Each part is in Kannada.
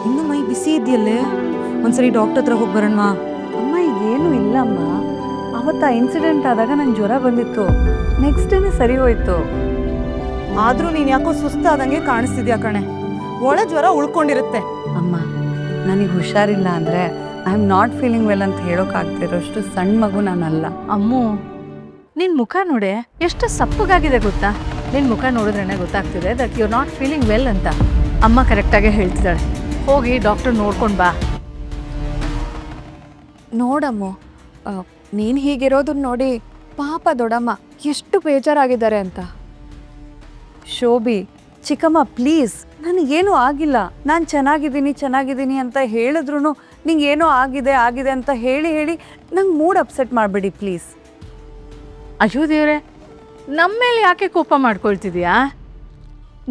ಇನ್ನು ಮೈ ಬಿಸಿ ಇದೆಯಲ್ಲೇ, ಒಂದ್ಸರಿ ಡಾಕ್ಟರ್ ಹತ್ರ ಹೋಗಿ ಬರೋಣವಾ? ಅಮ್ಮ ಈಗೇನು ಇಲ್ಲಮ್ಮ. ಅವತ್ತು ಆ ಇನ್ಸಿಡೆಂಟ್ ಆದಾಗ ನಂಗೆ ಜ್ವರ ಬಂದಿತ್ತು, ನೆಕ್ಸ್ಟ್ ಡೇನೇ ಸರಿ ಹೋಯ್ತು. ಆದ್ರೂ ನೀನ್ ಯಾಕೋ ಸುಸ್ತಾದಂಗೆ ಕಾಣಿಸ್ತಿದ್ಯಾ ಕಣೆ. ಒಳ ಜ್ವರ ಉಳ್ಕೊಂಡಿರುತ್ತೆ. ಅಮ್ಮ ನನಗೆ ಹುಷಾರಿಲ್ಲ ಅಂದರೆ I am not feeling well ಅಂತ ಹೇಳೋಕ್ಕಾಗ್ತಿರೋಷ್ಟು ಸಣ್ಣ ಮಗು ನಾನಲ್ಲ. ಅಮ್ಮು, ನಿನ್ನ ಮುಖ ನೋಡೆ ಎಷ್ಟು ಸಪ್ಪಗಾಗಿದೆ ಗೊತ್ತಾ? ನಿನ್ನ ಮುಖ ನೋಡಿದ್ರೇ ಗೊತ್ತಾಗ್ತಿದೆ that you are not feeling well ಅಂತ. ಅಮ್ಮ ಕರೆಕ್ಟಾಗೇ ಹೇಳ್ತಿದ್ದಾಳೆ, ಹೋಗಿ ಡಾಕ್ಟರ್ ನೋಡ್ಕೊಂಡು ಬಾ. ನೋಡಮ್ಮ, ನೀನು ಹೀಗಿರೋದನ್ನ ನೋಡಿ ಪಾಪ ದೊಡ್ಡಮ್ಮ ಎಷ್ಟು ಬೇಜಾರಾಗಿದ್ದಾರೆ ಅಂತ. ಶೋಭಿ, ಚಿಕ್ಕಮ್ಮ ಪ್ಲೀಸ್, ನನಗೇನೂ ಆಗಿಲ್ಲ. ನಾನು ಚೆನ್ನಾಗಿದ್ದೀನಿ ಅಂತ ಹೇಳಿದ್ರು ನಿಂಗೇನೋ ಆಗಿದೆ ಅಂತ ಹೇಳಿ ನಂಗೆ ಮೂಡ್ ಅಪ್ಸೆಟ್ ಮಾಡಬೇಡಿ ಪ್ಲೀಸ್. ಅಯ್ಯೋ ದೇವ್ರೆ, ನಮ್ಮ ಮೇಲೆ ಯಾಕೆ ಕೋಪ ಮಾಡ್ಕೊಳ್ತಿದ್ಯಾ?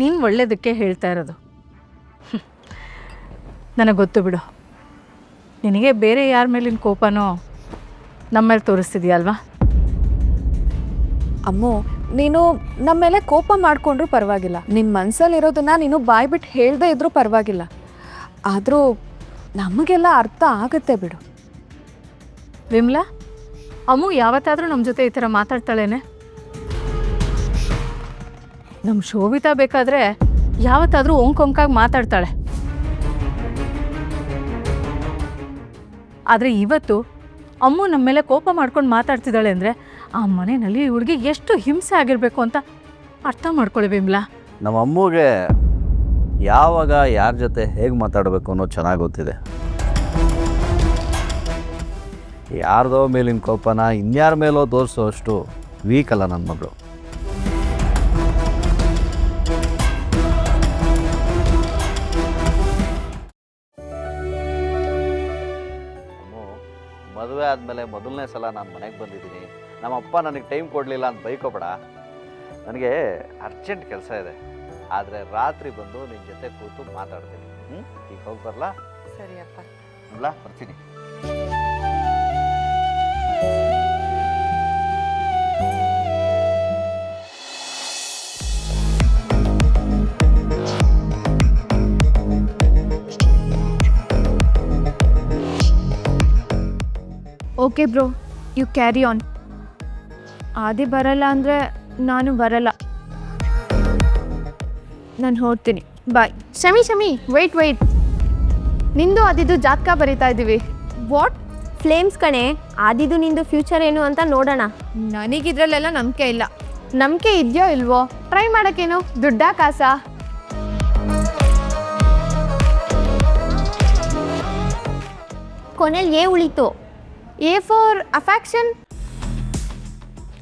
ನೀನು ಒಳ್ಳೇದಕ್ಕೆ ಹೇಳ್ತಾ ಇರೋದು. ನನಗೆ ಗೊತ್ತು ಬಿಡು, ನಿನಗೆ ಬೇರೆ ಯಾರ ಮೇಲಿನ ಕೋಪನೋ ನಮ್ಮ ಮೇಲೆ ತೋರಿಸ್ತಿದ್ಯಾ ಅಲ್ವಾ? ಅಮ್ಮು, ನೀನು ನಮ್ಮ ಮೇಲೆ ಕೋಪ ಮಾಡಿಕೊಂಡ್ರೂ ಪರವಾಗಿಲ್ಲ, ನಿನ್ನ ಮನಸ್ಸಲ್ಲಿರೋದನ್ನ ನೀನು ಬಾಯ್ಬಿಟ್ಟು ಹೇಳದೇ ಇದ್ರೂ ಪರವಾಗಿಲ್ಲ. ಆದರೂ ನಮಗೆಲ್ಲ ಅರ್ಥ ಆಗುತ್ತೆ ಬಿಡು. ವಿಮ್ಲಾ, ಅಮ್ಮು ಯಾವತ್ತಾದರೂ ನಮ್ಮ ಜೊತೆ ಈ ಥರ ಮಾತಾಡ್ತಾಳೇನೆ? ನಮ್ಮ ಶೋಭಿತಾ ಬೇಕಾದರೆ ಯಾವತ್ತಾದರೂ ಒಂಕಾಗಿ ಮಾತಾಡ್ತಾಳೆ. ಆದರೆ ಇವತ್ತು ಅಮ್ಮು ನಮ್ಮ ಮೇಲೆ ಕೋಪ ಮಾಡ್ಕೊಂಡು ಮಾತಾಡ್ತಿದ್ದಾಳೆ ಅಂದರೆ ಆ ಮನೆಯಲ್ಲಿ ಈ ಹುಡುಗಿ ಎಷ್ಟು ಹಿಂಸೆ ಆಗಿರಬೇಕು ಅಂತ ಅರ್ಥ ಮಾಡ್ಕೊಳ್ಳಿ ವಿಮ್ಲಾ. ನಮ್ಮ ಅಮ್ಮಗೆ ಯಾವಾಗ ಯಾರ ಜೊತೆ ಹೇಗೆ ಮಾತಾಡಬೇಕು ಅನ್ನೋದು ಚೆನ್ನಾಗಿ ಗೊತ್ತಿದೆ. ಯಾರ್ದೋ ಮೇಲಿನ ಕೋಪನ ಇನ್ಯಾರ ಮೇಲೋ ತೋರಿಸೋ ಅಷ್ಟು ವೀಕ್ ಅಲ್ಲ ನನ್ನ ಮಗಳು. ಮದುವೆ ಆದಮೇಲೆ ಮೊದಲನೇ ಸಲ ನಾನು ಮನೆಗೆ ಬಂದಿದ್ದೀನಿ. ನಮ್ಮಪ್ಪ ನನಗೆ ಟೈಮ್ ಕೊಡಲಿಲ್ಲ ಅಂತ ಬೈಕೋಬೇಡ. ನನಗೆ ಅರ್ಜೆಂಟ್ ಕೆಲಸ ಇದೆ, ಆದರೆ ರಾತ್ರಿ ಬಂದು ನಿನ್ನ ಜೊತೆ ಕೂತು ಮಾತಾಡ್ತೀನಿ. ಈಗ ಹೋಗಿ ಬರಲಾ? ಸರಿ ಅಪ್ಪ. ಇಲ್ಲ, ಬರ್ತೀನಿ. Okay bro, you carry on. Aadi ಬರಲ್ಲ ಅಂದರೆ ನಾನು ಬರಲ್ಲ, ನಾನು ಹೊರಡ್ತೀನಿ. ಬಾಯ್. ಶಮಿ ವೆಯ್ಟ್, ನಿಂದು ಆದಿದು ಜಾತಕ ಬರೀತಾ ಇದ್ದೀವಿ. ವಾಟ್? ಫ್ಲೇಮ್ಸ್ ಕಣೆ, ಆದಿದು ನಿಂದು ಫ್ಯೂಚರ್ ಏನು ಅಂತ ನೋಡೋಣ. ನನಗಿದ್ರಲ್ಲೆಲ್ಲ ನಂಬಿಕೆ ಇಲ್ಲ. ನಂಬಿಕೆ ಇದೆಯೋ ಇಲ್ವೋ? ಟ್ರೈ ಮಾಡೋಕ್ಕೇನು, ದುಡ್ಡಾ ಕಾಸಾ? ಕೊನೆಯಲ್ಲಿ ಏ ಉಳಿತು? A for affection.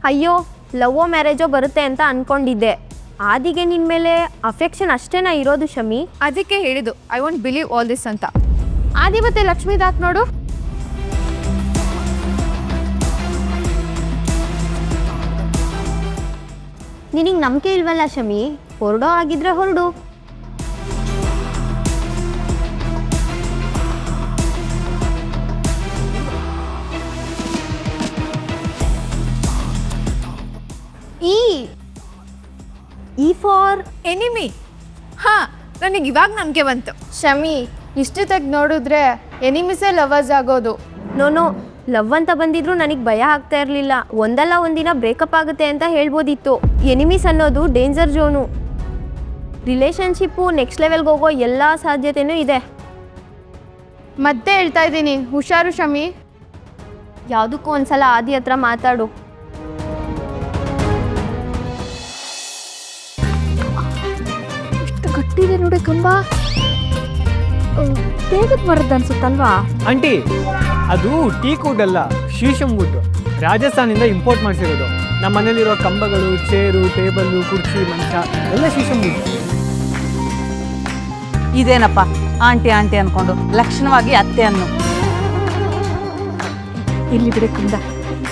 ಅಯ್ಯೋ, ಲವ್ವೋ ಮ್ಯಾರೇಜೋ ಬರುತ್ತೆ ಅಂತ ಅಂದ್ಕೊಂಡಿದ್ದೆ. ಆದಿಗೆ ನಿನ್ನ ಮೇಲೆ ಅಫೆಕ್ಷನ್ ಅಷ್ಟೇನಾ ಇರೋದು ಶಮಿ? ಅದಕ್ಕೆ ಹೇಳಿದ್ದು I want believe all this ಅಂತ. ಆದಿ ಮತ್ತೆ ಲಕ್ಷ್ಮೀದಾತ್ ನೋಡು. ನಿನಗೆ ನಂಬಿಕೆ ಇಲ್ವಲ್ಲ ಶಮಿ? ಹೊರಡೋ ಆಗಿದ್ರೆ ಹೊರಡು. E for enemy. ಹಾಂ, ನನಗೆ ಇವಾಗ ನಂಬಿಕೆ ಬಂತು. ಶಮಿ, ಇಷ್ಟು ತೆಗ್ದು ನೋಡಿದ್ರೆ ಎನಿಮಿಸೇ ಲವರ್ಸ್ ಆಗೋದು. ನೋ, ಲವ್ ಅಂತ ಬಂದಿದ್ರು ನನಗೆ ಭಯ ಆಗ್ತಾ ಇರಲಿಲ್ಲ. ಒಂದಲ್ಲ ಒಂದಿನ ಬ್ರೇಕಪ್ ಆಗುತ್ತೆ ಅಂತ ಹೇಳ್ಬೋದಿತ್ತು. ಎನಿಮೀಸ್ ಅನ್ನೋದು ಡೇಂಜರ್ ಝೋನು. ರಿಲೇಷನ್ಶಿಪ್ಪು ನೆಕ್ಸ್ಟ್ ಲೆವೆಲ್ಗೆ ಹೋಗೋ ಎಲ್ಲ ಸಾಧ್ಯತೆಯೂ ಇದೆ. ಮತ್ತೆ ಹೇಳ್ತಾ ಇದ್ದೀನಿ, ಹುಷಾರು ಶಮಿ. ಯಾವುದಕ್ಕೂ ಒಂದ್ಸಲ ಆದಿ ಹತ್ರ ಮಾತಾಡು. ಎಷ್ಟು ಗಟ್ಟಿದೆ ನೋಡಿ ಕಂಬ. ತೇಗದ ಮರದ್ದು ಅನ್ಸುತ್ತಲ್ವಾ? ಆಂಟಿ, ಅದು ಟೀಕ್ ವುಡ್ ಅಲ್ಲ, ಶೀಶಮ್ ವುಡ್. ರಾಜಸ್ಥಾನಿಂದ ಇಂಪೋರ್ಟ್ ಮಾಡಿಸಿರೋದು. ನಮ್ಮ ಮನೇಲಿರೋ ಕಂಬಗಳು, ಚೇರು, ಟೇಬಲ್ಲು, ಕುರ್ಚಿ, ಮಂಚ ಎಲ್ಲ ಶೀಶಮ್ ವುಡ್. ಇದೇನಪ್ಪ ಆಂಟಿ ಅಂದ್ಕೊಂಡು ಲಕ್ಷಣವಾಗಿ ಅತ್ತೆ ಅನ್ನು. ಇಲ್ಲಿ ಬಿಡು ಕಂದ,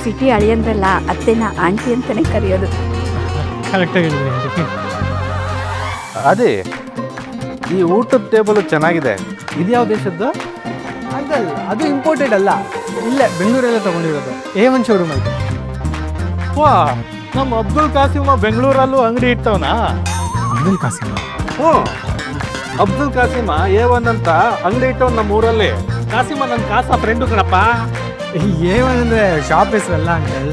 ಸಿಟಿ ಅಳಿಯಂದ್ರಲ್ಲ ಅತ್ತೆನ ಆಂಟಿ ಅಂತಾನೆ ಕರೆಯೋದು. ಕರೆಕ್ಟಾಗಿ ಹೇಳಿದ್ರಿ. ಅದೇ ಈ ಊಟದ ಟೇಬಲ್ ಚೆನ್ನಾಗಿದೆ. ಇದು ಯಾವ ದೇಶದ್ದು? ಅದಲ್ಲ, ಅದು ಇಂಪೋರ್ಟೆಡ್ ಅಲ್ಲ, ಇಲ್ಲೇ ಬೆಂಗಳೂರಲ್ಲೇ ತಗೊಂಡಿರೋದು. A1 ಶೋರೂಮ್ ಐತೆ. ವಾ, ನಮ್ಮ ಅಬ್ದುಲ್ ಕಾಸಿಮ ಬೆಂಗಳೂರಲ್ಲೂ ಅಂಗಡಿ ಇಟ್ಟವನಾ? ಅಬ್ದುಲ್ ಕಾಸಿಮ್? ಹ್ಞೂ, ಅಬ್ದುಲ್ ಕಾಸಿಮ A1 ಅಂತ ಅಂಗಡಿ ಇಟ್ಟವ್ ನಮ್ಮ ಊರಲ್ಲಿ. ಕಾಸಿಮ ನನ್ನ ಕಾಸ ಫ್ರೆಂಡು ಕಣಪ್ಪ. ಏನಂದ್ರೆ ಶಾಪ್ ಹೆಸರಲ್ಲ ಅಂಕಲ್,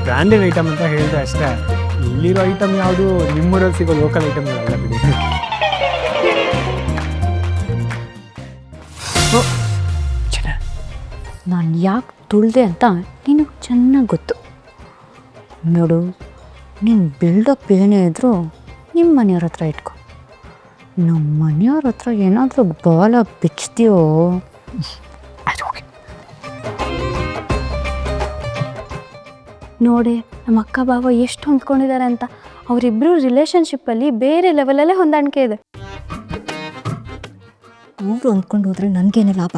ಬ್ರ್ಯಾಂಡೆಡ್ ಐಟಮ್ ಅಂತ ಹೇಳಿದೆ ಅಷ್ಟೇ. ಇಲ್ಲಿರೋ ಐಟಮ್ ಯಾವುದು ನಿಮ್ಮೂರಲ್ಲಿ ಸಿಗೋ ಲೋಕಲ್ ಐಟಮ್ಗಳಲ್ಲ ಬಿಡಿ. ನಾನು ಯಾಕೆ ತುಳಿದೆ ಅಂತ ನಿನಗೆ ಚೆನ್ನಾಗಿ ಗೊತ್ತು ನೋಡು. ನೀನು ಬಿಲ್ಡಪ್ ಏನೇ ಇದ್ದರೂ ನಿಮ್ಮ ಮನೆಯವ್ರ ಹತ್ರ ಇಟ್ಕೊ. ನಮ್ಮ ಮನೆಯವ್ರ ಹತ್ರ ಏನಾದರೂ ಬಾಲ ಬಿಚ್ತೀಯೋ ಅದು ಹೋಗಿ. ನೋಡಿ ನಮ್ಮ ಅಕ್ಕ ಬಾವ ಎಷ್ಟು ಹೊಂದ್ಕೊಂಡಿದ್ದಾರೆ ಅಂತ. ಅವರಿಬ್ಬರು ರಿಲೇಷನ್ಶಿಪ್ಪಲ್ಲಿ ಬೇರೆ ಲೆವೆಲಲ್ಲೇ ಹೊಂದಾಣಿಕೆ ಇದೆ. ಅವರು ಅಂದ್ಕೊಂಡು ಹೋದ್ರೆ ನನಗೇನೆ ಲಾಭ?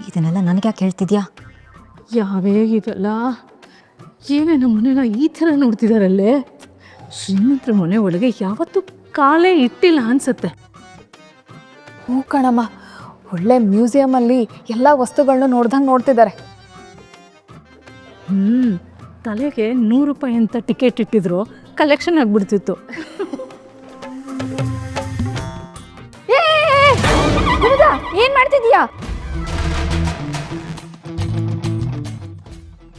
ಇದನ್ನೆಲ್ಲ ನನಗೆ ಯಾಕೆ ಹೇಳ್ತಿದ್ಯಾ? ಯಾವೇ ಇದಲ್ಲ, ಏನೇ ನಮ್ಮ ಮನೆನ ಈ ಥರ ನೋಡ್ತಿದಾರಲ್ಲೇ. ಶ್ರೀಮಂತರ ಮನೆ ಒಳಗೆ ಯಾವತ್ತೂ ಕಾಲೇ ಇಟ್ಟಿಲ್ಲ ಅನ್ಸುತ್ತೆ. ಹ್ಞೂ ಕಣಮ್ಮ, ಒಳ್ಳೆ ಮ್ಯೂಸಿಯಮಲ್ಲಿ ಎಲ್ಲ ವಸ್ತುಗಳನ್ನ ನೋಡ್ದಂಗೆ ನೋಡ್ತಿದ್ದಾರೆ. ತಲೆಗೆ 100 ರೂಪಾಯಿ ಅಂತ ಟಿಕೆಟ್ ಇಟ್ಟಿದ್ರು ಕಲೆಕ್ಷನ್ ಆಗಿಬಿಡ್ತಿತ್ತು. ಏನ್ ಮಾಡ್ತಿದ್ಯಾ?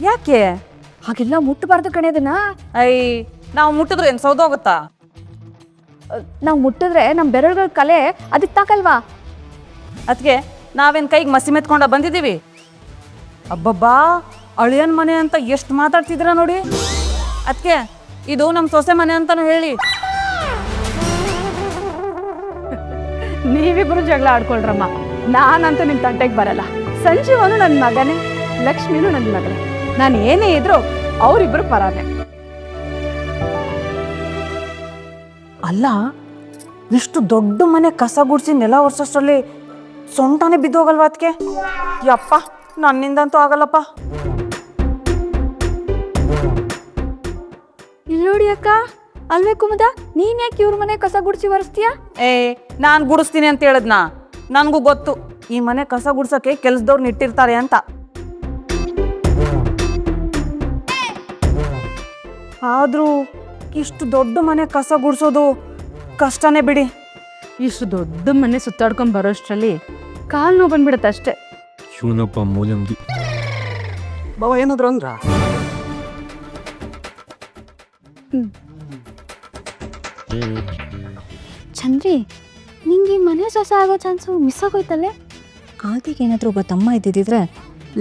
ಯಾಕೆ ಹಾಗೆಲ್ಲ ಮುಟ್ಟಬಾರ್ದು ಕಣೆ ಅದನ್ನ. ನಾವು ಮುಟ್ಟಿದ್ರೆ ಏನು ಸೌದೋಗುತ್ತಾ? ನಾವು ಮುಟ್ಟಿದ್ರೆ ನಮ್ಮ ಬೆರಳುಗಳ ಕಲೆ ಅದಕ್ಕೆ ತಾಕಲ್ವಾ? ಅದಕ್ಕೆ ನಾವೇನು ಕೈಗೆ ಮಸಿ ಮೆತ್ಕೊಂಡ ಬಂದಿದ್ದೀವಿ? ಅಬ್ಬಬ್ಬಾ, ಅಳಿಯನ್ ಮನೆ ಅಂತ ಎಷ್ಟು ಮಾತಾಡ್ತಿದ್ರ ನೋಡಿ. ಅದಕ್ಕೆ ಇದು ನಮ್ಮ ಸೊಸೆ ಮನೆ ಅಂತಾನು ಹೇಳಿ. ನೀವಿಬ್ಬರು ಜಗಳ ಆಡ್ಕೊಳ್ರಮ್ಮ. ನಾನಂತೂ ನಿಮ್ಮ ತಂಟೆಗೆ ಬರಲ್ಲ. ಸಂಜೀವನು ನನ್ನ ಮಗನೇ, ಲಕ್ಷ್ಮಿನೂ ನನ್ನ ಮಗನೇ. ನಾನು ಏನೇ ಇದ್ರು ಅವರಿಬ್ಬರು ಪರಾನೆ. ಅಲ್ಲ, ಇಷ್ಟು ದೊಡ್ಡ ಮನೆ ಕಸ ಗುಡಿಸಿ ನೆಲ ಒರೆಸೋಷ್ಟರಲ್ಲಿ ಸೊಂಟನೇ ಬಿದ್ದೋಗಲ್ವಾ ಅದಕ್ಕೆ? ಯಪ್ಪ, ನನ್ನಿಂದಂತೂ ಆಗಲ್ಲಪ್ಪ. ಇಲ್ಲಿ ನೋಡಿ ಅಕ್ಕ, ಅಲ್ವೇ ಕುಮುದ, ನೀನ್ ಯಾಕೆ ಇವ್ರ ಮನೆ ಕಸ ಗುಡಿಸಿ ಒರೆಸ್ತೀಯಾ? ನಾನು ಗುಡಿಸ್ತೀನಿ ಅಂತ ಹೇಳದ್ನಾ? ನನಗೂ ಗೊತ್ತು ಈ ಮನೆ ಕಸ ಗುಡ್ಸೋಕ್ಕೆ ಕೆಲ್ಸದವ್ರು ಇಟ್ಟಿರ್ತಾರೆ ಅಂತ. ಆದರೂ ಇಷ್ಟು ದೊಡ್ಡ ಮನೆ ಕಸ ಗುಡಿಸೋದು ಕಷ್ಟನೇ ಬಿಡಿ. ಇಷ್ಟು ದೊಡ್ಡ ಮನೆ ಸುತ್ತಾಡ್ಕೊಂಡು ಬರೋಷ್ಟರಲ್ಲಿ ಕಾಲು ನೋವು ಬಂದ್ಬಿಡುತ್ತೆ ಅಷ್ಟೇ. ಶಿವನಪ್ಪ ಮೂಲಂಗಿ ಬಾವ ಏನಾದ್ರು ಅಂದ್ರ? ಚಂದ್ರಿ, ನಿಂಗೆ ಈ ಮನೆ ಸೊಸೆ ಆಗೋ ಚಾನ್ಸು ಮಿಸ್ ಆಗೋಯ್ತಲ್ಲೇ. ಆದಿಗೆ ಏನಾದರೂ ಒಬ್ಬ ತಮ್ಮ ಇದ್ದಿದ್ದರೆ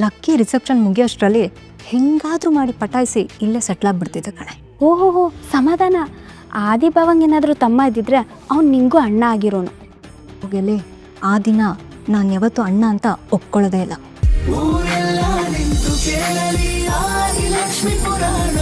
ಲಕ್ಕಿ ರಿಸೆಪ್ಷನ್ ಮುಗಿಯೋಷ್ಟರಲ್ಲಿ ಹೆಂಗಾದರೂ ಮಾಡಿ ಪಟಾಯಿಸಿ ಇಲ್ಲೇ ಸೆಟ್ಲಾಗ್ಬಿಡ್ತಿದ್ದೆ ಕಣೆ. ಓಹೋ, ಸಮಾಧಾನ. ಆದಿ ಭಾವಂಗೆ ಏನಾದರೂ ತಮ್ಮ ಇದ್ದಿದ್ರೆ ಅವ್ನು ನಿಂಗೂ ಅಣ್ಣ ಆಗಿರೋನು. ಹೋಗಲೇ, ಆ ದಿನ ನಾನು ಯಾವತ್ತೂ ಅಣ್ಣ ಅಂತ ಒಪ್ಕೊಳ್ಳೋದೇ ಇಲ್ಲ. ಊರೆಲ್ಲ ನಿಂತು ಕೇಳಲಿ ಆದಿ ಲಕ್ಷ್ಮೀ ಪುರಾಣ.